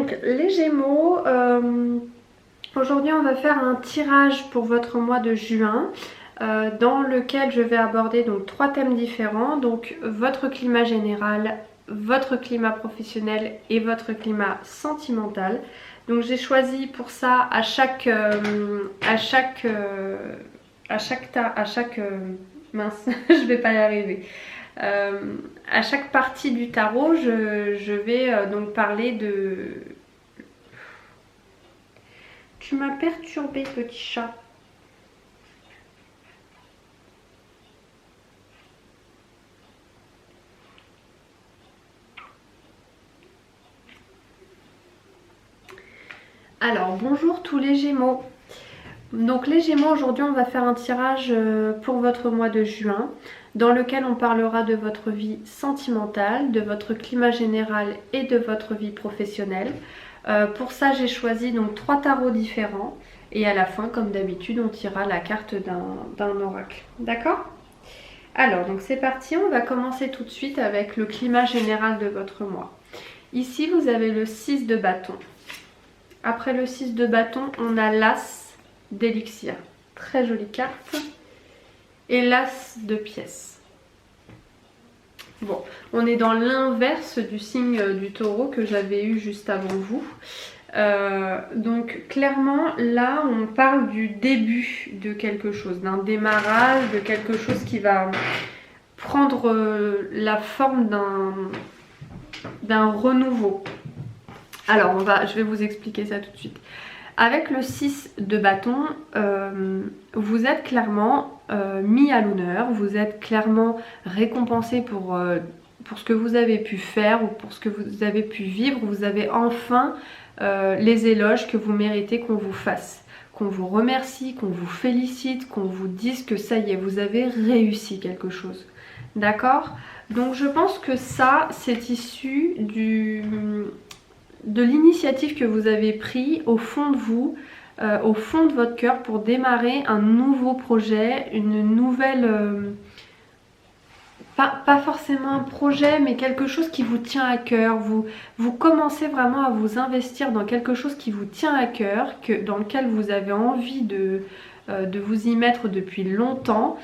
Donc les Gémeaux, aujourd'hui on va faire un tirage pour votre mois de juin dans lequel je vais aborder donc 3 thèmes différents. Donc votre climat général, votre climat professionnel et votre climat sentimental. Donc j'ai choisi pour ça à chaque mince, je vais pas y arriver. À chaque partie du tarot, je vais donc parler de... Tu m'as perturbé, petit chat. Alors, bonjour tous les Gémeaux. Donc les Gémeaux, aujourd'hui on va faire un tirage pour votre mois de juin dans lequel on parlera de votre vie sentimentale, de votre climat général et de votre vie professionnelle. Pour ça j'ai choisi donc 3 tarots différents et à la fin comme d'habitude on tirera la carte d'un oracle. D'accord? Alors donc c'est parti, on va commencer tout de suite avec le climat général de votre mois. Ici vous avez le 6 de bâton. Après le 6 de bâton on a l'As d'élixir, très jolie carte, et l'As de pièces. Bon, on est dans l'inverse du signe du taureau que j'avais eu juste avant vous. Donc clairement là on parle du début de quelque chose, d'un démarrage, de quelque chose qui va prendre la forme d'un renouveau. Alors je vais vous expliquer ça tout de suite. Avec le 6 de bâton, vous êtes clairement mis à l'honneur, vous êtes clairement récompensé pour ce que vous avez pu faire ou pour ce que vous avez pu vivre. Vous avez enfin les éloges que vous méritez qu'on vous fasse, qu'on vous remercie, qu'on vous félicite, qu'on vous dise que ça y est, vous avez réussi quelque chose. D'accord? Donc je pense que ça, c'est issu de l'initiative que vous avez pris au fond de vous, au fond de votre cœur pour démarrer un nouveau projet, une nouvelle... pas forcément un projet, mais quelque chose qui vous tient à cœur. Vous commencez vraiment à vous investir dans quelque chose qui vous tient à cœur, dans lequel vous avez envie de vous y mettre depuis longtemps.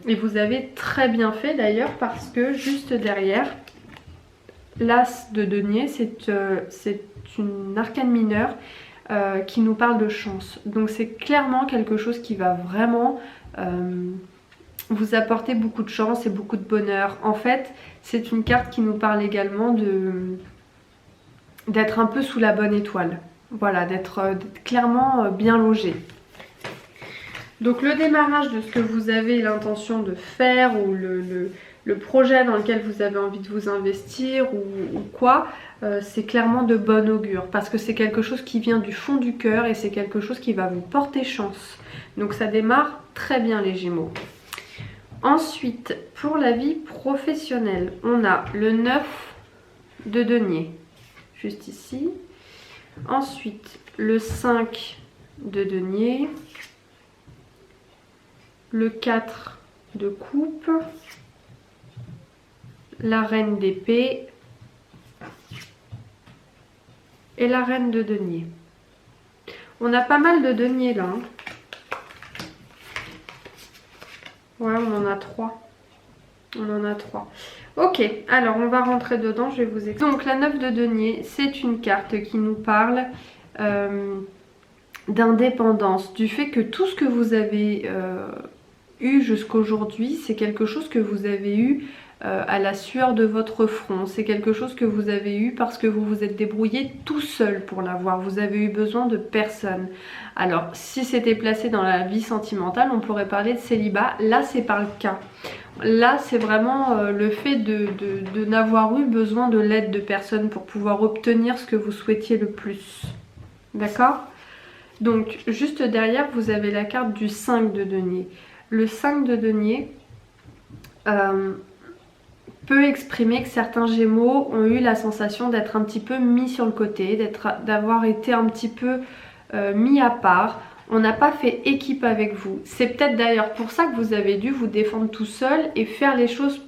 Et vous avez très bien fait d'ailleurs parce que juste derrière... L'As de denier, c'est une arcane mineure qui nous parle de chance. Donc c'est clairement quelque chose qui va vraiment vous apporter beaucoup de chance et beaucoup de bonheur. En fait, c'est une carte qui nous parle également d'être un peu sous la bonne étoile. Voilà, d'être clairement bien logé. Donc le démarrage de ce que vous avez l'intention de faire ou le projet dans lequel vous avez envie de vous investir ou quoi, c'est clairement de bon augure parce que c'est quelque chose qui vient du fond du cœur et c'est quelque chose qui va vous porter chance. Donc ça démarre très bien les Gémeaux. Ensuite, pour la vie professionnelle, on a le 9 de denier, juste ici. Ensuite, le 5 de denier, le 4 de coupe, la reine d'épée et la reine de denier. On a pas mal de deniers là. Ouais, on en a 3. On en a 3. Ok, alors on va rentrer dedans, je vais vous expliquer. Donc la 9 de denier, c'est une carte qui nous parle d'indépendance, du fait que tout ce que vous avez eu jusqu'aujourd'hui, c'est quelque chose que vous avez eu à la sueur de votre front. C'est quelque chose que vous avez eu parce que vous vous êtes débrouillé tout seul pour l'avoir. Vous avez eu besoin de personne. Alors, si c'était placé dans la vie sentimentale, on pourrait parler de célibat. Là, c'est pas le cas. Là, c'est vraiment le fait de n'avoir eu besoin de l'aide de personne pour pouvoir obtenir ce que vous souhaitiez le plus. D'accord? Donc, juste derrière, vous avez la carte du 5 de denier. Le 5 de denier peut exprimer que certains Gémeaux ont eu la sensation d'être un petit peu mis sur le côté, d'avoir été un petit peu mis à part. On n'a pas fait équipe avec vous. C'est peut-être d'ailleurs pour ça que vous avez dû vous défendre tout seul et faire les choses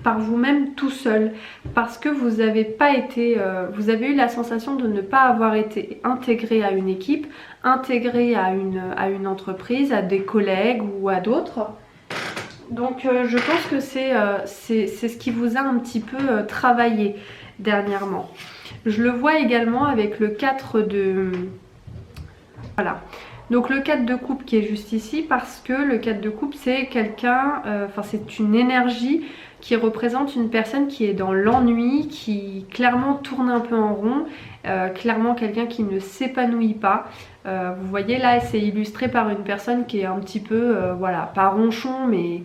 par vous-même tout seul, parce que vous n'avez pas été, vous avez eu la sensation de ne pas avoir été intégré à une équipe, intégré à une entreprise, à des collègues ou à d'autres. Donc je pense que c'est ce qui vous a un petit peu travaillé dernièrement. Je le vois également avec le 4 de... Voilà. Donc le 4 de coupe qui est juste ici, parce que le 4 de coupe c'est quelqu'un, enfin c'est une énergie qui représente une personne qui est dans l'ennui, qui clairement tourne un peu en rond, clairement quelqu'un qui ne s'épanouit pas. Vous voyez là, c'est illustré par une personne qui est un petit peu, voilà, pas ronchon, mais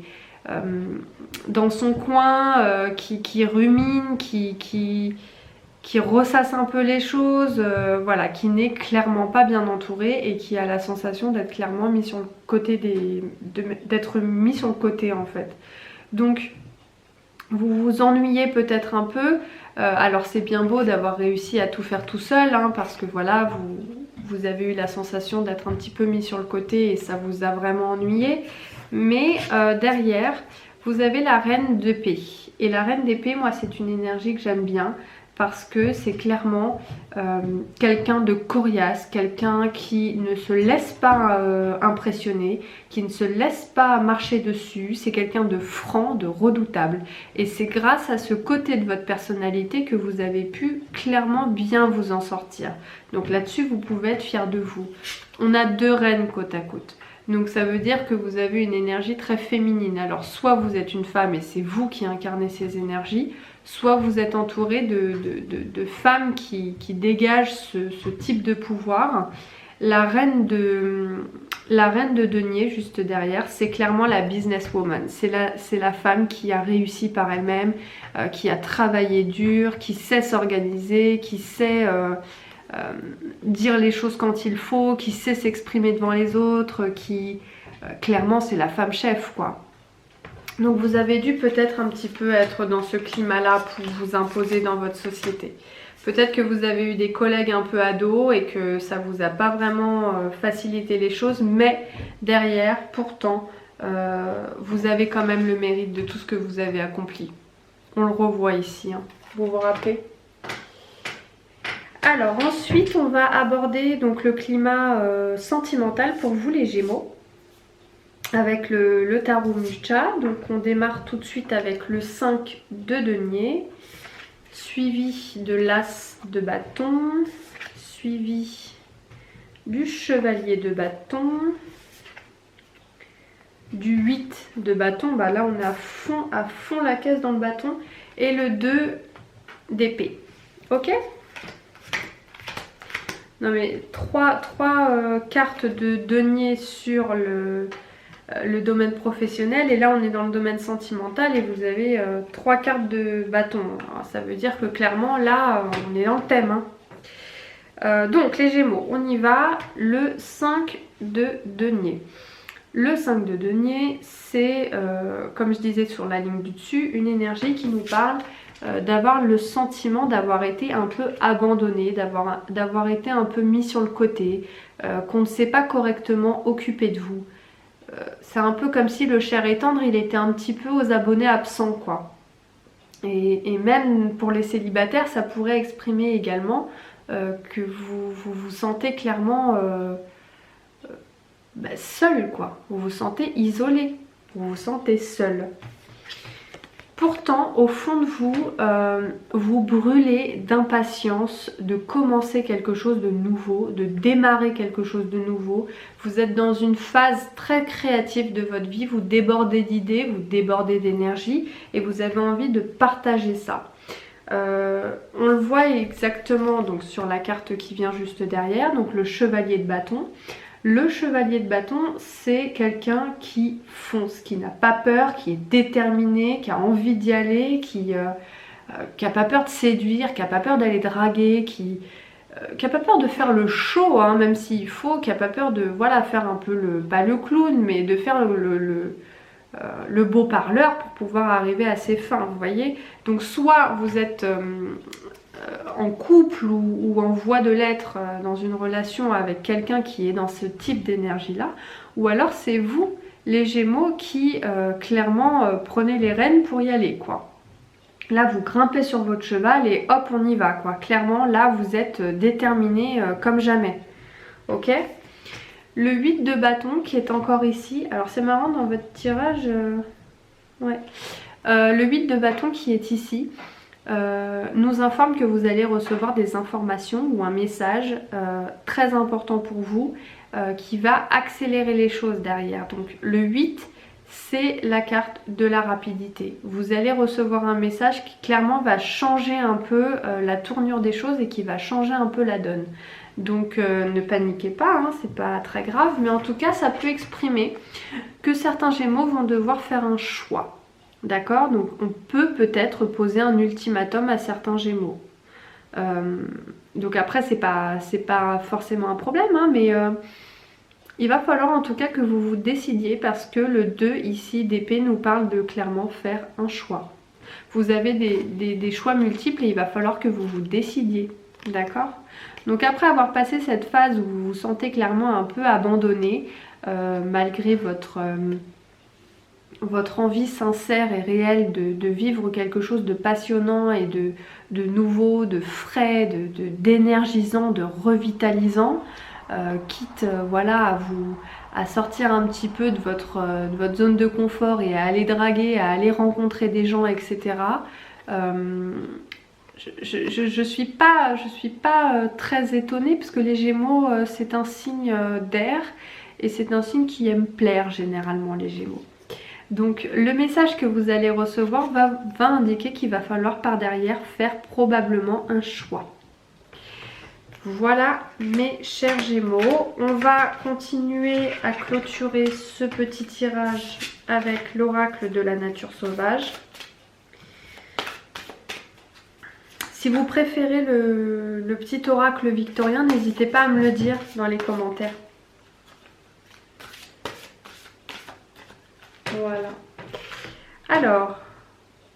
dans son coin, qui rumine, qui ressasse un peu les choses, voilà, qui n'est clairement pas bien entouré et qui a la sensation d'être clairement mis sur le côté d'être mis sur le côté en fait. Donc vous vous ennuyez peut-être un peu. Alors c'est bien beau d'avoir réussi à tout faire tout seul, hein, parce que voilà, vous avez eu la sensation d'être un petit peu mis sur le côté et ça vous a vraiment ennuyé. Mais derrière, vous avez la reine d'épée. Et la reine d'épée, moi c'est une énergie que j'aime bien, parce que c'est clairement quelqu'un de coriace, quelqu'un qui ne se laisse pas impressionner, qui ne se laisse pas marcher dessus, c'est quelqu'un de franc, de redoutable. Et c'est grâce à ce côté de votre personnalité que vous avez pu clairement bien vous en sortir. Donc là-dessus, vous pouvez être fiers de vous. On a deux reines côte à côte. Donc ça veut dire que vous avez une énergie très féminine. Alors soit vous êtes une femme et c'est vous qui incarnez ces énergies, soit vous êtes entouré de femmes qui dégagent ce type de pouvoir. La reine de denier juste derrière, c'est clairement la businesswoman. C'est la femme qui a réussi par elle-même, qui a travaillé dur, qui sait s'organiser, qui sait dire les choses quand il faut, qui sait s'exprimer devant les autres, qui clairement c'est la femme chef quoi. Donc vous avez dû peut-être un petit peu être dans ce climat-là pour vous imposer dans votre société. Peut-être que vous avez eu des collègues un peu ados et que ça vous a pas vraiment facilité les choses, mais derrière, pourtant, vous avez quand même le mérite de tout ce que vous avez accompli. On le revoit ici, hein. Vous vous rappelez ? Alors ensuite, on va aborder donc le climat sentimental pour vous les Gémeaux, avec le tarot Mucha. Donc on démarre tout de suite avec le 5 de denier, suivi de l'as de bâton, suivi du chevalier de bâton, du 8 de bâton, bah là on est à fond la caisse dans le bâton, et le 2 d'épée. Ok ? Non mais trois cartes de denier sur le domaine professionnel, et là on est dans le domaine sentimental et vous avez 3 cartes de bâton. Alors, ça veut dire que clairement là on est dans le thème, hein. Donc les Gémeaux, on y va. Le 5 de denier. Le 5 de denier, c'est comme je disais sur la ligne du dessus, une énergie qui nous parle d'avoir le sentiment d'avoir été un peu abandonné, d'avoir été un peu mis sur le côté, qu'on ne s'est pas correctement occupé de vous. C'est un peu comme si le cher et tendre, il était un petit peu aux abonnés absents quoi. Et même pour les célibataires, ça pourrait exprimer également que vous sentez clairement seul quoi. Vous vous sentez isolé, vous vous sentez seul. Pourtant, au fond de vous, vous brûlez d'impatience de commencer quelque chose de nouveau, de démarrer quelque chose de nouveau. Vous êtes dans une phase très créative de votre vie, vous débordez d'idées, vous débordez d'énergie et vous avez envie de partager ça. On le voit exactement donc, sur la carte qui vient juste derrière, donc le chevalier de bâton. Le chevalier de bâton, c'est quelqu'un qui fonce, qui n'a pas peur, qui est déterminé, qui a envie d'y aller, qui n'a pas peur de séduire, qui n'a pas peur d'aller draguer, qui n'a pas peur de faire le show, hein, même s'il faut, qui n'a pas peur de voilà, faire un peu pas le clown, mais de faire le beau parleur pour pouvoir arriver à ses fins, vous voyez. Donc soit vous êtes en couple ou en voie de l'être dans une relation avec quelqu'un qui est dans ce type d'énergie là, ou alors c'est vous les Gémeaux qui clairement prenaient les rênes pour y aller quoi. Là vous grimpez sur votre cheval et hop on y va quoi. Clairement là vous êtes déterminé comme jamais. Ok. Le 8 de bâton qui est encore ici. Alors c'est marrant dans votre tirage. Ouais. Le 8 de bâton qui est ici nous informe que vous allez recevoir des informations ou un message très important pour vous qui va accélérer les choses derrière. Donc le 8 c'est la carte de la rapidité. Vous allez recevoir un message qui clairement va changer un peu la tournure des choses et qui va changer un peu la donne. Donc ne paniquez pas, hein, c'est pas très grave, mais en tout cas ça peut exprimer que certains Gémeaux vont devoir faire un choix. D'accord? Donc on peut peut-être poser un ultimatum à certains Gémeaux. Donc après c'est pas forcément un problème, hein, mais il va falloir en tout cas que vous vous décidiez parce que le 2 ici d'épée nous parle de clairement faire un choix. Vous avez des choix multiples et il va falloir que vous vous décidiez. D'accord? Donc après avoir passé cette phase où vous vous sentez clairement un peu abandonné, malgré votre envie sincère et réelle de vivre quelque chose de passionnant et de nouveau, de frais, d'énergisant, de revitalisant, quitte voilà à sortir un petit peu de votre zone de confort et à aller draguer, à aller rencontrer des gens, etc. Je suis pas très étonnée parce que les Gémeaux c'est un signe d'air et c'est un signe qui aime plaire généralement les Gémeaux. Donc le message que vous allez recevoir va indiquer qu'il va falloir par derrière faire probablement un choix. Voilà mes chers Gémeaux, on va continuer à clôturer ce petit tirage avec l'oracle de la nature sauvage. Si vous préférez le petit oracle victorien, n'hésitez pas à me le dire dans les commentaires. Voilà. Alors,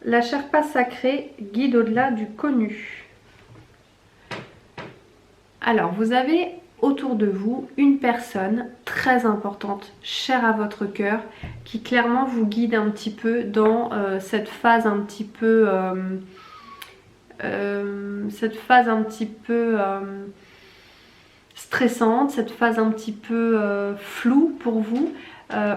la Sherpa sacrée guide au-delà du connu. Alors, vous avez autour de vous une personne très importante, chère à votre cœur, qui clairement vous guide un petit peu dans cette phase un petit peu... stressante, cette phase un petit peu floue pour vous,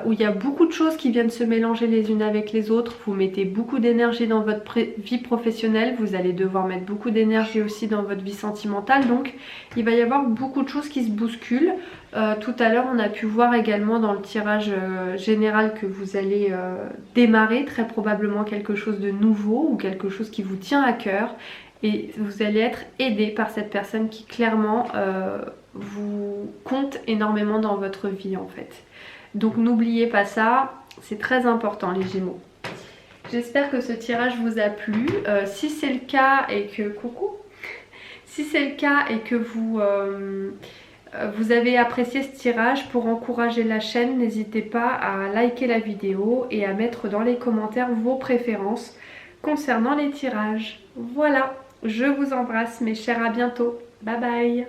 où il y a beaucoup de choses qui viennent se mélanger les unes avec les autres. Vous mettez beaucoup d'énergie dans votre vie professionnelle, vous allez devoir mettre beaucoup d'énergie aussi dans votre vie sentimentale, donc il va y avoir beaucoup de choses qui se bousculent. Tout à l'heure on a pu voir également dans le tirage général que vous allez démarrer très probablement quelque chose de nouveau ou quelque chose qui vous tient à cœur et vous allez être aidé par cette personne qui clairement vous compte énormément dans votre vie en fait. Donc n'oubliez pas ça, c'est très important les Gémeaux. J'espère que ce tirage vous a plu. Si c'est le cas et que... Coucou. Si c'est le cas et que vous avez apprécié ce tirage, pour encourager la chaîne, n'hésitez pas à liker la vidéo et à mettre dans les commentaires vos préférences concernant les tirages. Voilà, je vous embrasse mes chers, à bientôt. Bye bye.